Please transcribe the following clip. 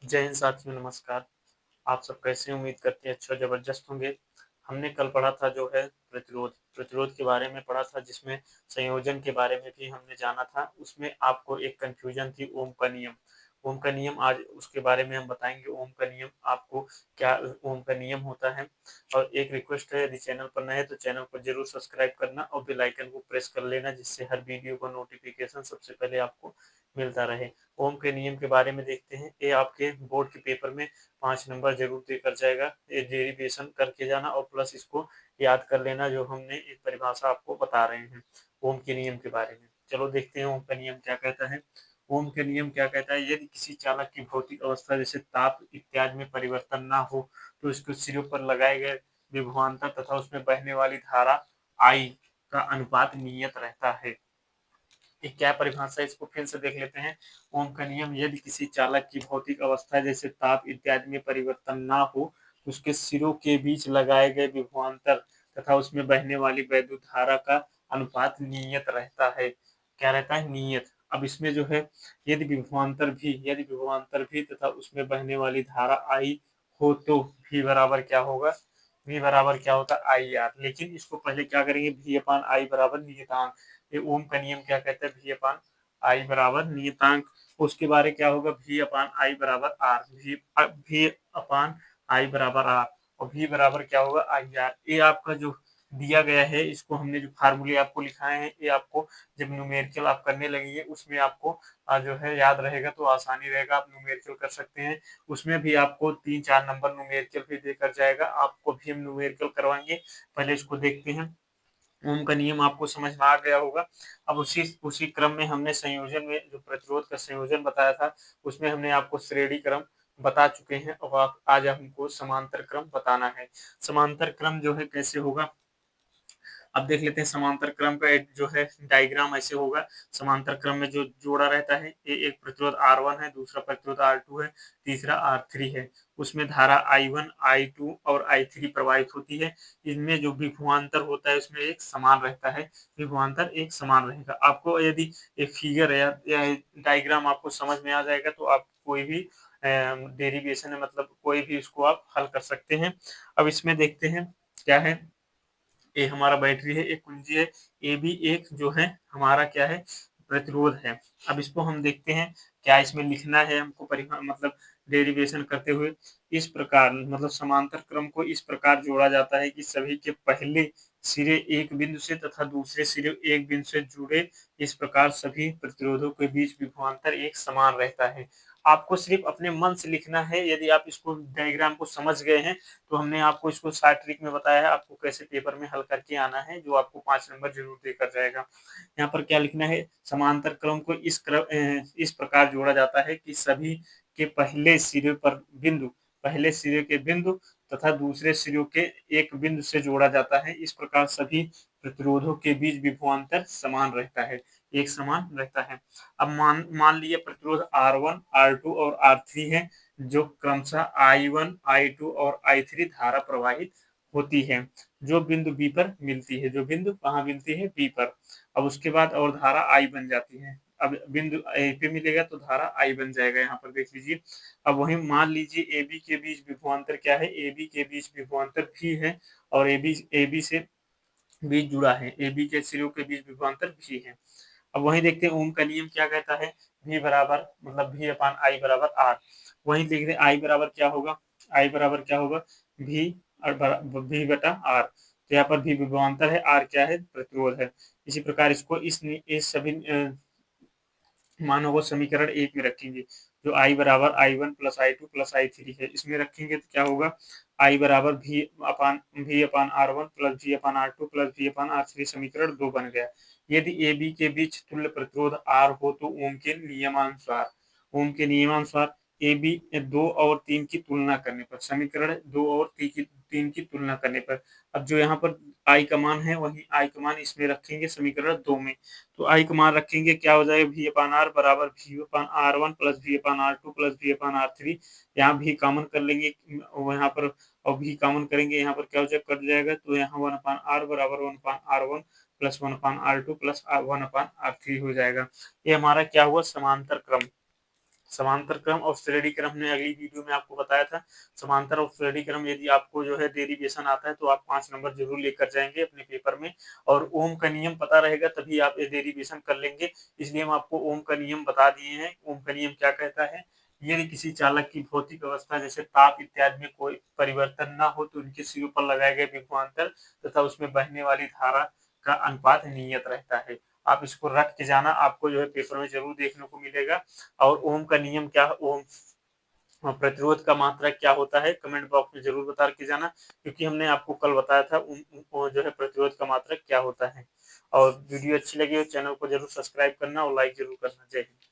जय हिंद साथियों, नमस्कार। आप सब कैसे हैं? उम्मीद करते हैं अच्छा ज़बरदस्त होंगे। हमने कल पढ़ा था जो है प्रतिरोध के बारे में पढ़ा था, जिसमें संयोजन के बारे में भी हमने जाना था। उसमें आपको एक कन्फ्यूज़न थी ओम का नियम। ओम का नियम आज उसके बारे में हम बताएँगे। ओम का नियम आपको क्या ओम का नियम होता है। और एक रिक्वेस्ट है, यदि चैनल पर नए हैं तो चैनल को ज़रूर सब्सक्राइब करना और बेल आइकन को प्रेस कर लेना, जिससे हर वीडियो का नोटिफ़िकेशन सबसे पहले आपको मिलता रहे। ओम के नियम के बारे में देखते हैं। ये आपके बोर्ड के पेपर में 5 नंबर ज़रूर देकर जाएगा। ये डेरिवेशन करके जाना और प्लस इसको याद कर लेना, जो हमने एक परिभाषा आपको बता रहे हैं ओम के नियम के बारे में। चलो देखते हैं ओम का नियम क्या कहता है। ओम के नियम क्या कहता है, यदि किसी चालक की भौतिक अवस्था जैसे ताप इत्यादि में परिवर्तन ना हो, तो इसके सिरों पर लगाए गए विभवांतर तथा उसमें बहने वाली धारा I का अनुपात नियत रहता है। ये क्या परिभाषा है, इसको फिर से देख लेते हैं। ओम का नियम, यदि किसी चालक की भौतिक अवस्था जैसे ताप इत्यादि में परिवर्तन ना हो, तो उसके सिरों के बीच लगाए गए विभवांतर तथा उसमें बहने वाली वैद्युत धारा का अनुपात नियत रहता है। क्या रहता है? नियत। अब इसमें जो है, यदि विभवांतर भी तथा उसमें बहने वाली धारा आई हो, तो भी बराबर क्या होगा? v बराबर क्या होता है? I R. लेकिन इसको पहले क्या करेंगे, v अपान आई बराबर नियतांक। ये ओम का नियम क्या कहता है? v अपान आई बराबर नियतांक। उसके बारे क्या होगा? v अपान आई बराबर आर। v अपान आई बराबर आर और v बराबर क्या होगा? I R. ये आपका जो दिया गया है, इसको हमने जो फार्मूले आपको लिखाए हैं, ये आपको जब न्यूमेरिकल आप करने लगेंगे उसमें आपको जो है याद रहेगा, तो आसानी रहेगा, आप न्यूमेरिकल कर सकते हैं। उसमें भी आपको 3-4 नंबर न्यूमेरिकल भी देकर जाएगा। आपको भी हम न्यूमेरिकल करवाएंगे। पहले इसको देखते हैं। ओम का नियम आपको समझ में आ गया होगा। अब उसी उसी क्रम में हमने संयोजन में जो प्रतिरोध का संयोजन बताया था, उसमें हमने आपको श्रेणी क्रम बता चुके हैं। अब आज हमको समांतर क्रम बताना है। समांतर क्रम जो है कैसे होगा, अब देख लेते हैं। समांतर क्रम का एक जो है डायग्राम ऐसे होगा। समांतर क्रम में जो जोड़ा रहता है, ये एक प्रतिरोध R1 है, दूसरा प्रतिरोध R2 है, तीसरा R3 है। उसमें धारा I1, I2 और I3 प्रवाहित होती है। इनमें जो विभवांतर होता है, उसमें एक समान रहता है। विभवांतर एक समान रहेगा। आपको यदि एक फिगर या डायग्राम आपको समझ में आ जाएगा, तो आप कोई भी डेरिवेशन है, मतलब कोई भी इसको आप हल कर सकते हैं। अब इसमें देखते हैं क्या है। ए हमारा बैटरी है, एक कुंजी है। ए भी एक जो है हमारा क्या है? प्रतिरोध है। अब इसको हम देखते हैं क्या इसमें लिखना है हमको, मतलब डेरिवेशन करते हुए। इस प्रकार, मतलब समांतर क्रम को इस प्रकार जोड़ा जाता है कि सभी के पहले सिरे एक बिंदु से तथा दूसरे सिरे एक बिंदु से जुड़े। इस प्रकार सभी प्रतिरोधों के बीच विभवांतर एक समान रहता है। आपको सिर्फ अपने मन से लिखना है। यदि आप इसको डायग्राम को समझ गए हैं, तो हमने आपको इसको शॉर्ट ट्रिक में बताया है, आपको कैसे पेपर में हल करके आना है, जो आपको 5 नंबर ज़रूर देकर जाएगा। यहाँ पर क्या लिखना है? समांतर क्रम को इस प्रकार जोड़ा जाता है कि सभी के पहले सिरे के बिंदु तथा दूसरे सिरों के एक बिंदु से जोड़ा जाता है। इस प्रकार सभी प्रतिरोधों के बीच विभवांतर समान रहता है, एक समान रहता है। अब मान मान लिए प्रतिरोध R1, R2 और R3 है, जो क्रमशः I1, I2 और I3 धारा प्रवाहित होती है, जो बिंदु B पर मिलती है। जो बिंदु कहाँ मिलती है? B पर। अब उसके बाद और धारा I बन जाती है। अब बिंदु A पे मिलेगा तो धारा I बन जाएगा। यहाँ पर देख लीजिए। अब वहीं मान लीजिए AB के बीच विभवांतर क्या है? AB के बीच विभवांतर V है और AB से B जुड़ा है। AB के सिरों के बीच विभवांतर V है। अब वहीं देखते हैं ओम का नियम क्या कहता है। V बराबर, मतलब V अपान आई बराबर R। वहीं देख रहे आई बराबर क्या होगा? आई बराबर क्या होगा? V और V बटा R। तो यहाँ पर V विभवांतर है, R क्या है? प्रतिरोध है। इसी प्रकार इसको इस सभी मानों को समीकरण 1 में रखेंगे, जो I बराबर I1 plus I2 plus I3 है। इसमें रखेंगे तो क्या होगा? I बराबर V अपान R1 प्लस V अपान R2 प्लस V अपान R3 समीकरण 2 बन गया। यदि AB के बीच तुल्य प्रतिरोध R हो, तो ओम के नियमानुसार AB 2 और 3 की तुलना करने पर, समीकरण 2 और 3 की तुलना करने पर, अब जो यहाँ पर I का मान है, वही I का मान इसमें रखेंगे समीकरण 2 में। तो आई का मान रखेंगे, क्या हो जाएगा? V अपान R बराबर V अपान R1 प्लस V अपान R2 प्लस V अपान R3। यहाँ भी कॉमन कर लेंगे यहाँ पर, और भी कॉमन करेंगे यहाँ पर, क्या हो जाएगा? कट जाएगा। तो यहाँ 1 अपान R बराबर 1 अपान R1 प्लस 1 अपान R2 प्लस 1 अपान R3 हो जाएगा। ये हमारा क्या हुआ? समांतर क्रम। समांतर क्रम और श्रेणी क्रम हमने अगली वीडियो में आपको बताया था। समांतर और श्रेणी क्रम यदि आपको जो है डेरिवेशन आता है तो आप 5 नंबर जरूर लेकर जाएंगे अपने पेपर में, और ओम का नियम पता रहेगा तभी आप ये डेरिवेशन कर लेंगे। इसलिए हम आपको ओम का नियम बता दिए हैं। ओम का नियम क्या कहता है? यदि किसी चालक की भौतिक अवस्था जैसे ताप इत्यादि में कोई परिवर्तन ना हो तो उनके सिरों पर लगाए गए विभवांतर तथा उसमें बहने वाली धारा का अनुपात नियत रहता है। आप इसको रट के जाना, आपको जो है पेपर में जरूर देखने को मिलेगा। और ओम का नियम क्या, ओम प्रतिरोध का मात्रक क्या होता है, कमेंट बॉक्स में जरूर बता के जाना, क्योंकि हमने आपको कल बताया था जो है प्रतिरोध का मात्रक क्या होता है। और वीडियो अच्छी लगी हो चैनल को जरूर सब्सक्राइब करना और लाइक जरूर करना। जय हिंद।